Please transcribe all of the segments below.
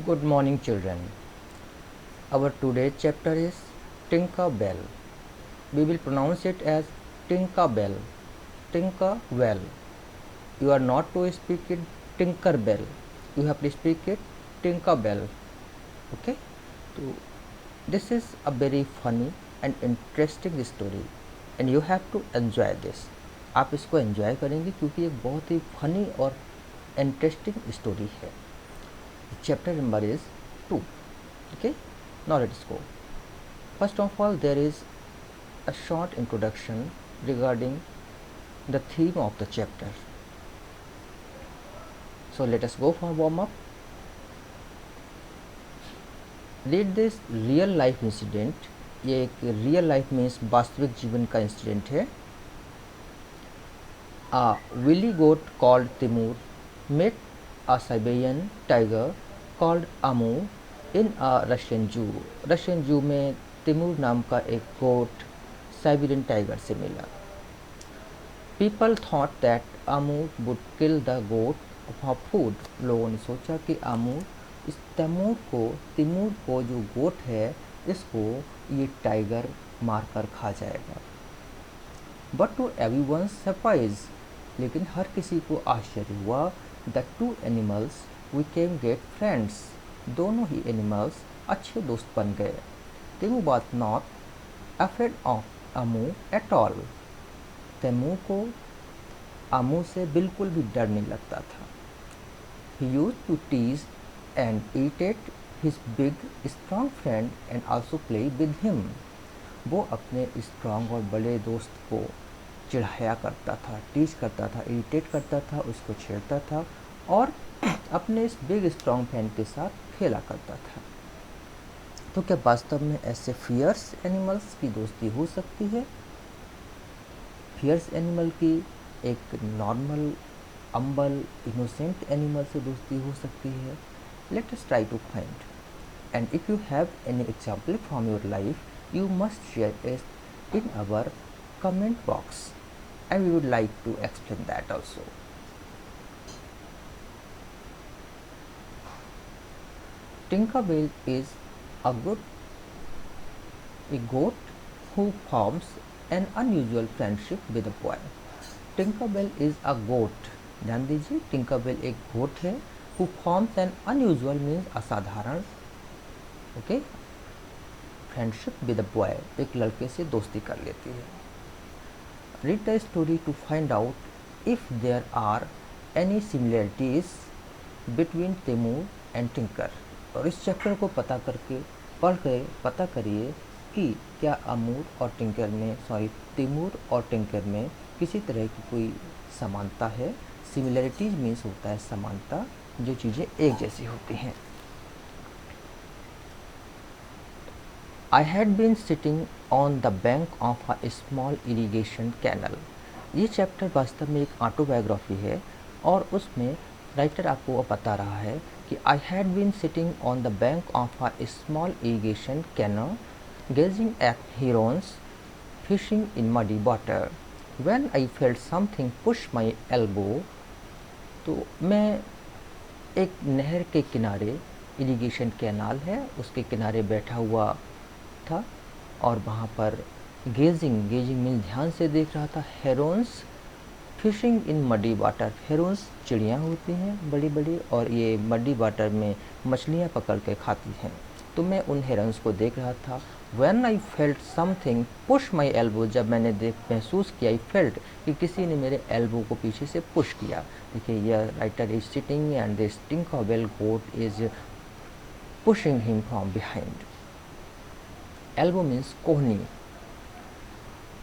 Good morning, children. Our today's chapter is Tinker Bell. We will pronounce it as Tinker Bell. Tinker Well. You are not to speak it Tinker Bell. You have to speak it Tinker Bell. Okay? So, this is a very funny and interesting story and you have to enjoy this. आप इसको enjoy करेंगे क्योंकि एक बहुत ही funny और interesting story है. Chapter number is 2. Okay, now let's go. First of all, there is a short introduction regarding the theme of the chapter. So let us go for warm up. Read this real life incident. ये एक real life means वास्तविक जीवन का incident है. A willy goat called Timur met a Siberian tiger called Amu in a Russian zoo. Russian जू में Timur नाम का एक गोट साइबेरियन टाइगर से मिला. People thought that Amu would kill the goat for food. लोगों ने सोचा कि आमू इस तिमूर को जो गोट है इसको ये टाइगर मारकर खा जाएगा. But to everyone's surprise, लेकिन हर किसी को आश्चर्य हुआ. The two animals became great friends. दोनों ही एनिमल्स अच्छे दोस्त बन गए. Timu was not afraid of Amu at all. Taimur को आमू से बिल्कुल भी डर नहीं लगता था. He used to tease and irritate his big strong friend and also play with him. वो अपने स्ट्रॉन्ग और बड़े दोस्त को चिढ़ाया करता था, टीज करता था, इरिटेट करता था, उसको छेड़ता था और अपने इस बिग स्ट्रॉन्ग फ्रेंड के साथ खेला करता था. तो क्या वास्तव में ऐसे फियर्स एनिमल्स की दोस्ती हो सकती है? फियर्स एनिमल की एक नॉर्मल अम्बल इनोसेंट एनिमल से दोस्ती हो सकती है? Let us try to find. And if you have any example from your life, you must share it in our comment box and we would like to explain that also. Tinkerbell is a goat who forms an unusual friendship with a boy. Tinkerbell is a goat. ध्यान दीजिए, Tinkerbell एक गोट है. who forms an unusual means असाधारण. Okay, friendship with a boy, एक लड़के से दोस्ती कर लेती है. Read the story to find out if there are any similarities between Timur and Tinker. और इस चैप्टर को पढ़ के पता करिए कि क्या तिमूर और टिंकर में किसी तरह की कोई समानता है. सिमिलरिटीज मीन्स होता है समानता, जो चीज़ें एक जैसी होती हैं. I had been sitting on the bank of a small irrigation canal. ये चैप्टर वास्तव में एक ऑटोबायोग्राफी है और उसमें राइटर आपको बता रहा है कि I had been sitting on the bank of a small irrigation canal, gazing at herons fishing in muddy water, when I felt something push my elbow. तो मैं एक नहर के किनारे, इरिगेशन कैनाल है उसके किनारे बैठा हुआ था और वहाँ पर गेजिंग मीन्स ध्यान से देख रहा था. Heron's fishing in muddy water. Heron's चिड़ियाँ होती हैं बड़ी बड़ी और ये मडी वाटर में मछलियाँ पकड़ के खाती हैं. तो मैं उन हेरोन्स को देख रहा था. When I felt something push my elbow. जब मैंने महसूस किया, आई फेल्ट कि किसी ने मेरे एल्बो को पीछे से पुश किया. देखिए, यह writer is sitting and this Tinkerbell goat is pushing him from behind. Elbow means कोहनी.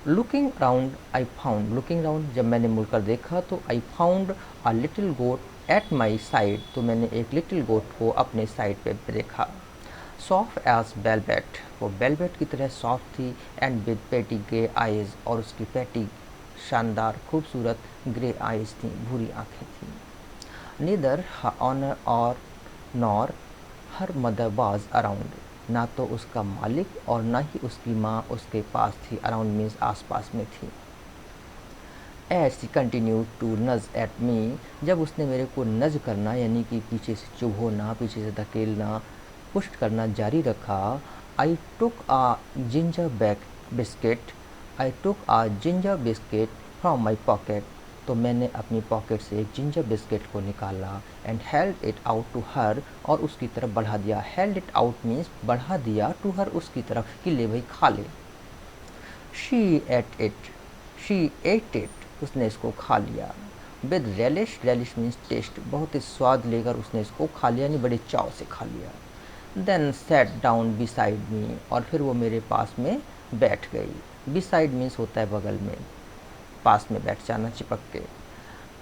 लुकिंग राउंड, जब मैंने मुड़कर देखा तो I found a little goat at my side. तो मैंने एक लिटिल गोट को अपने साइड पे देखा. सॉफ्ट एज वेलवेट, वो वेलवेट की तरह सॉफ्ट थी. एंड विद पेटी ग्रे आइज, और उसकी पेटी शानदार खूबसूरत ग्रे आइज थी, भूरी आँखें थी. नीदर ऑनर और nor her mother was around. ना तो उसका मालिक और ना ही उसकी माँ उसके पास थी. अराउंड मीन्स आसपास में थी. एज शी कंटिन्यू टू नज एट मी, जब उसने मेरे को नज करना यानी कि पीछे से चुभोना, पीछे से धकेलना, पुश करना जारी रखा, I took a ginger biscuit I took a ginger biscuit from my pocket, तो मैंने अपनी पॉकेट से एक जिंजर बिस्किट को निकाला and held it out to her, और उसकी तरफ बढ़ा दिया। हेल्ड इट आउट मीन्स बढ़ा दिया, टू हर उसकी तरफ कि ले भाई खा ले। She ate it she ate it, उसने इसको खा लिया। With relish, relish means taste, बहुत ही स्वाद लेकर उसने इसको खा लिया, यानी बड़े चाव से खा लिया। Then sat down beside me, और फिर वो मेरे पास में बैठ गई। बिसाइड मीन्स होता है बगल में, पास में बैठ जाना, चिपक के।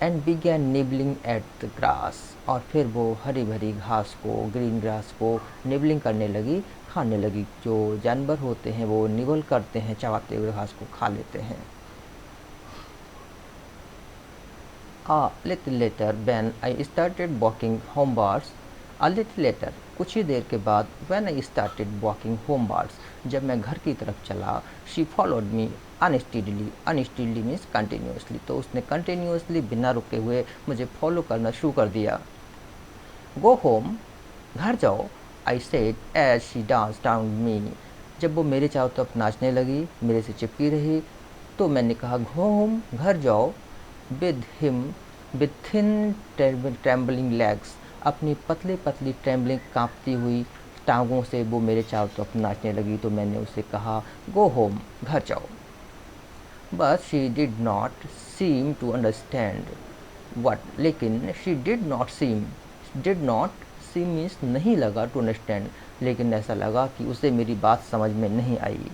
And began nibbling at the grass, और फिर वो हरी भरी घास को, ग्रीन ग्रास को निबलिंग करने लगी, खाने लगी। जो जानवर होते हैं वो निबल करते हैं, चबाते हुए घास को खा लेते हैं। A little later when I started walking homewards, a little later कुछ ही देर के बाद, when I started walking homewards, जब मैं घर की तरफ चला, she followed me unsteadily, unsteadily means continuously, तो उसने continuously बिना रुके हुए मुझे फॉलो करना शुरू कर दिया। Go home, घर जाओ, I said as she danced around me, जब वो मेरे चारों तरफ नाचने लगी, मेरे से चिपकी रही, तो मैंने कहा go home, घर जाओ। with him with thin trembling legs, अपनी पतली पतली ट्रेम्बलिंग कांपती हुई टांगों से वो मेरे चारों तरफ नाचने लगी, तो मैंने उसे कहा गो होम, घर जाओ। But she did not seem to understand what, लेकिन she did not seem means नहीं लगा, टू अंडरस्टैंड, लेकिन ऐसा लगा कि उसे मेरी बात समझ में नहीं आई।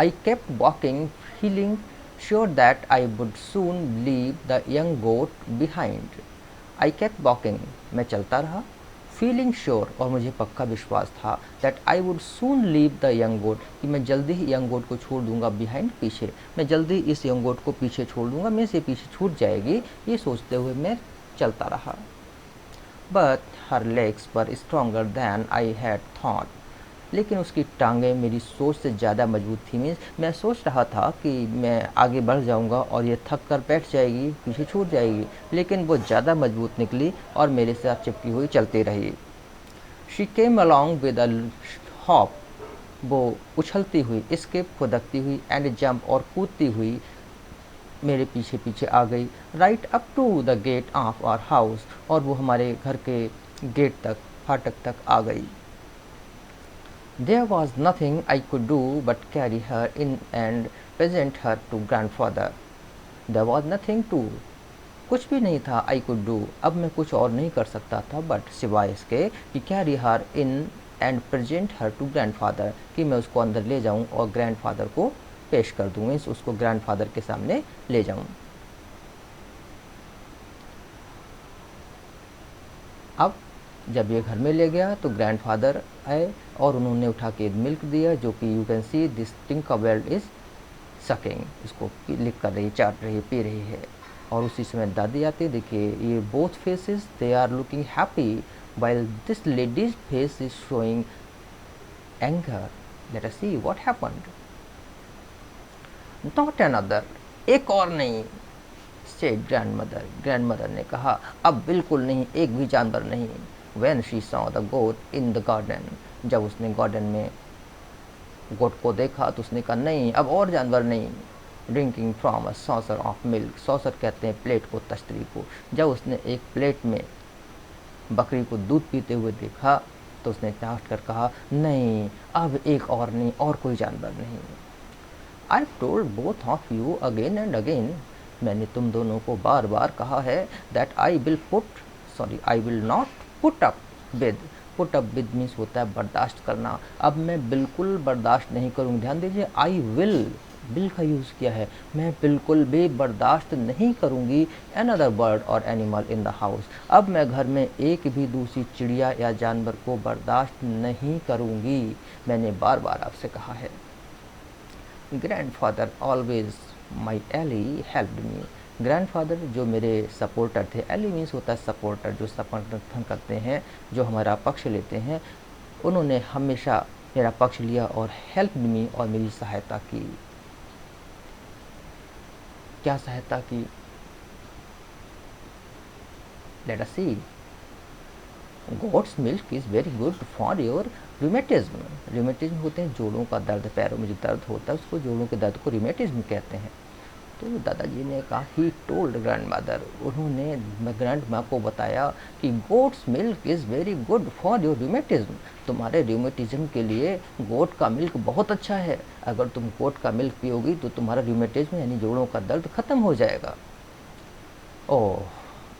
I kept walking feeling sure that I would soon leave the young goat behind. I kept walking, मैं चलता रहा, feeling sure, और मुझे पक्का विश्वास था, that I would soon leave the young goat, कि मैं जल्दी ही young goat को छोड़ दूंगा, behind पीछे, मैं जल्दी इस young goat को पीछे छोड़ दूंगा, मेरे से पीछे छूट जाएगी, ये सोचते हुए मैं चलता रहा। But her legs were stronger than I had thought, लेकिन उसकी टांगें मेरी सोच से ज़्यादा मजबूत थी। मीन्स मैं सोच रहा था कि मैं आगे बढ़ जाऊंगा और ये थक कर बैठ जाएगी, पीछे छूट जाएगी, लेकिन वो ज़्यादा मजबूत निकली और मेरे साथ चिपकी हुई चलती रही। She came along with a hop, वो उछलती हुई, स्किप फुदकती हुई, एंड जंप और कूदती हुई मेरे पीछे पीछे आ गई। Right up to the gate of our house, और वो हमारे घर के गेट तक, फाटक तक आ गई। There was nothing I could do but carry her in and present her to grandfather. There was nothing to, कुछ भी नहीं था, I could do, अब मैं कुछ और नहीं कर सकता था, बट सिवाय इसके कि carry her in and present her to grandfather, कि मैं उसको अंदर ले जाऊं और ग्रैंडफादर को पेश कर दूँ, उसको ग्रैंडफादर के सामने ले जाऊं। अब जब ये घर में ले गया तो ग्रैंडफादर आए और उन्होंने उठा के मिल्क दिया, जो कि you can see this Tinkerbell is sucking, इसको लिक कर रही, चाट रही, पी रही है। और उसी समय दादी आती, देखिए ये both faces they are looking happy while this lady's face is showing anger. Let us see what happened. Not another, एक और नहीं, सेड ग्रैंडमदर, ग्रैंडमदर ने कहा, अब बिल्कुल नहीं, एक भी जानवर नहीं। When she saw the goat in the garden, जब उसने गार्डन में गोट को देखा तो उसने कहा नहीं, अब और जानवर नहीं। Drinking from a saucer of milk, saucer कहते हैं प्लेट को, तश्तरी को। जब उसने एक प्लेट में बकरी को दूध पीते हुए देखा तो उसने चाट कर कहा नहीं, अब एक और नहीं, और कोई जानवर नहीं। I told both of you again and again, मैंने तुम दोनों को बार बार कहा है, that I will not put up with, put up with means होता है बर्दाश्त करना, अब मैं बिल्कुल बर्दाश्त नहीं करूँगी। ध्यान दीजिए, आई विल का यूज़ किया है, मैं बिल्कुल भी बर्दाश्त नहीं करूँगी अनदर बर्ड और एनिमल इन द हाउस, अब मैं घर में एक भी दूसरी चिड़िया या जानवर को बर्दाश्त नहीं करूँगी, मैंने बार बार आपसे कहा है। Grandfather always my ally helped me, grandfather जो मेरे सपोर्टर थे, एली मीन्स होता है सपोर्टर, जो समर्थन करते हैं, जो हमारा पक्ष लेते हैं, उन्होंने हमेशा मेरा पक्ष लिया और हेल्प मी, और मेरी सहायता की। क्या सहायता की? Let us see. Goat's milk is very good for your rheumatism. Rheumatism होते हैं जोड़ों का दर्द, पैरों में जो दर्द होता है उसको, जोड़ों के दर्द को रिमेटिज्म कहते हैं। तो दादाजी ने कहा, ही टोल्ड ग्रैंड मदर, उन्होंने ग्रैंड माँ को बताया कि goat's milk is very good for your rheumatism. तुम्हारे रिमेटिज्म के लिए गोट का मिल्क बहुत अच्छा है। अगर तुम गोट का मिल्क पियोगी तो तुम्हारा रिमेटिज्म यानी जोड़ों का दर्द खत्म हो जाएगा। ओह,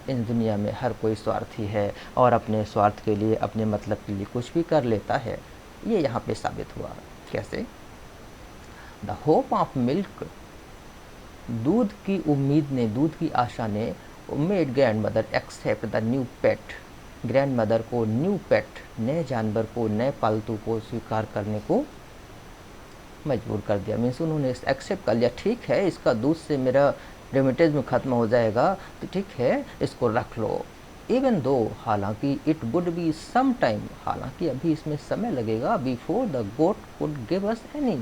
इन दुनिया में हर कोई स्वार्थी है और अपने स्वार्थ के लिए, अपने मतलब के लिए कुछ भी कर लेता है। ये यहाँ पे साबित हुआ। कैसे? द होप ऑफ मिल्क, दूध की उम्मीद ने, दूध की आशा ने, made grandmother accept the new pet, grandmother को न्यू पेट, नए जानवर को, नए पालतू को स्वीकार करने को मजबूर कर दिया। मीन्स उन्होंने एक्सेप्ट कर लिया, ठीक है इसका दूध से मेरा रेमिटेज खत्म हो जाएगा तो ठीक है इसको रख लो। इवन दो, हालांकि it would be some time, हालांकि अभी इसमें समय लगेगा, before the goat could give us any,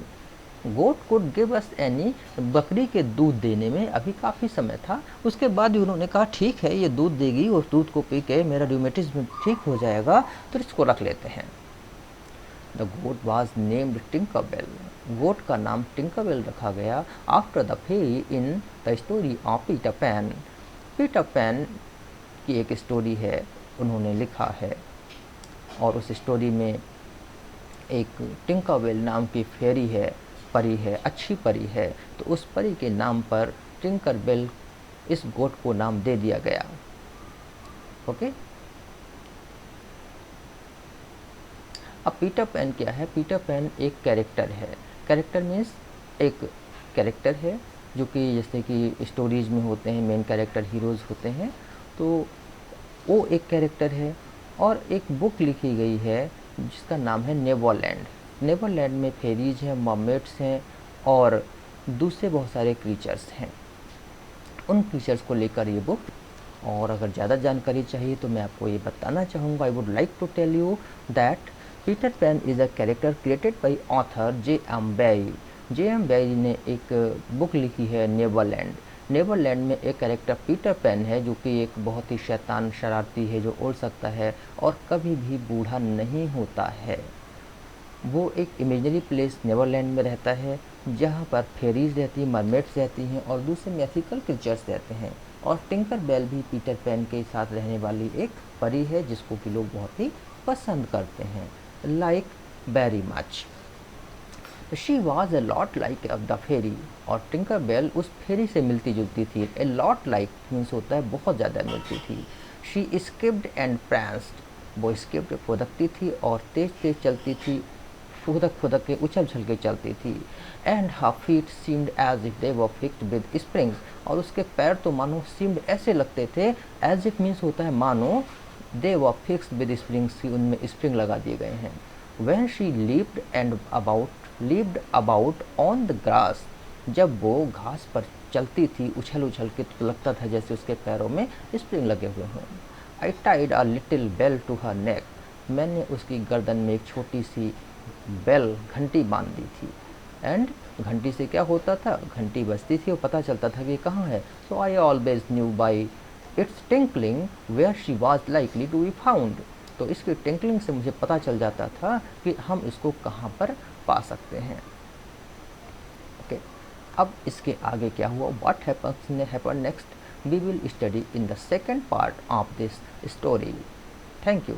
goat could give us any, बकरी के दूध देने में अभी काफ़ी समय था। उसके बाद ही उन्होंने कहा ठीक है ये दूध देगी और दूध को पी के मेरा रूमेटिज्म ठीक हो जाएगा तो इसको रख लेते हैं। The goat was named Tinkerbell, goat का नाम टिंकरबेल रखा गया after the fairy in the story of Peter Pan. Peter Pan की एक स्टोरी है, उन्होंने लिखा है, और उस स्टोरी में एक टिंकरबेल नाम की फेरी है, परी है, अच्छी परी है, तो उस परी के नाम पर टिंकरबेल इस गोट को नाम दे दिया गया। ओके। अब पीटर पैन क्या है? पीटर पैन एक कैरेक्टर है। कैरेक्टर मीन्स एक कैरेक्टर है जो कि जैसे कि स्टोरीज में होते हैं, मेन कैरेक्टर हीरोज़ होते हैं, तो वो एक कैरेक्टर है। और एक बुक लिखी गई है जिसका नाम है नेवरलैंड। नेवरलैंड में फेरीज हैं, मर्मेड्स हैं और दूसरे बहुत सारे क्रीचर्स हैं। उन क्रीचर्स को लेकर ये बुक, और अगर ज़्यादा जानकारी चाहिए तो मैं आपको ये बताना चाहूँगा। I would like to tell you that Peter Pan is a character created by author J.M. Barrie. J.M. Barrie ने एक बुक लिखी है नेवरलैंड। नेवरलैंड में एक कैरेक्टर पीटर पैन है जो कि एक बहुत ही शैतान शरारती है, जो उड़ सकता है और कभी भी बूढ़ा नहीं होता है। वो एक इमेजिनरी प्लेस नेवरलैंड में रहता है जहाँ पर फेरीज रहती हैं, मरमेड्स रहती हैं और दूसरे मैथिकल क्रीचर्स रहते हैं। और टिंकरबेल भी पीटर पैन के साथ रहने वाली एक परी है जिसको कि लोग बहुत ही पसंद करते हैं, like very much. She was a lot like the fairy, और टिंकरबेल उस फेरी से मिलती जुलती थी। ए लॉट लाइक मीन्स होता है बहुत ज़्यादा मिलती थी। शी स्किप्ड एंड प्रांस्ड, वो स्किप्ड फुदकती थी और तेज तेज चलती थी, फुदक फुदक के उछल उछल के चलती थी। And her feet seemed as if they were fixed with springs, और उसके पैर तो मानो सीम्ड ऐसे लगते थे, एज इफ मीन्स होता है मानो, दे वर फिक्स्ड विद स्प्रिंग्स की उनमें स्प्रिंग लगा दिए गए हैं। When she leaped about on the grass, जब वो घास पर चलती थी उछल उछल के तो लगता था जैसे उसके पैरों में स्प्रिंग लगे हुए हों। I tied a little bell to her neck, मैंने उसकी गर्दन में एक छोटी सी बेल, घंटी बांध दी थी। एंड घंटी से क्या होता था? घंटी बजती थी और पता चलता था कि कहाँ है। So I always knew by its tinkling where she was likely to be found, तो इसकी टिंकलिंग से मुझे पता चल जाता था कि हम इसको कहाँ पर पा सकते हैं। ओके, अब इसके आगे क्या हुआ, what happen next, we will study in the second part of this story. Thank you.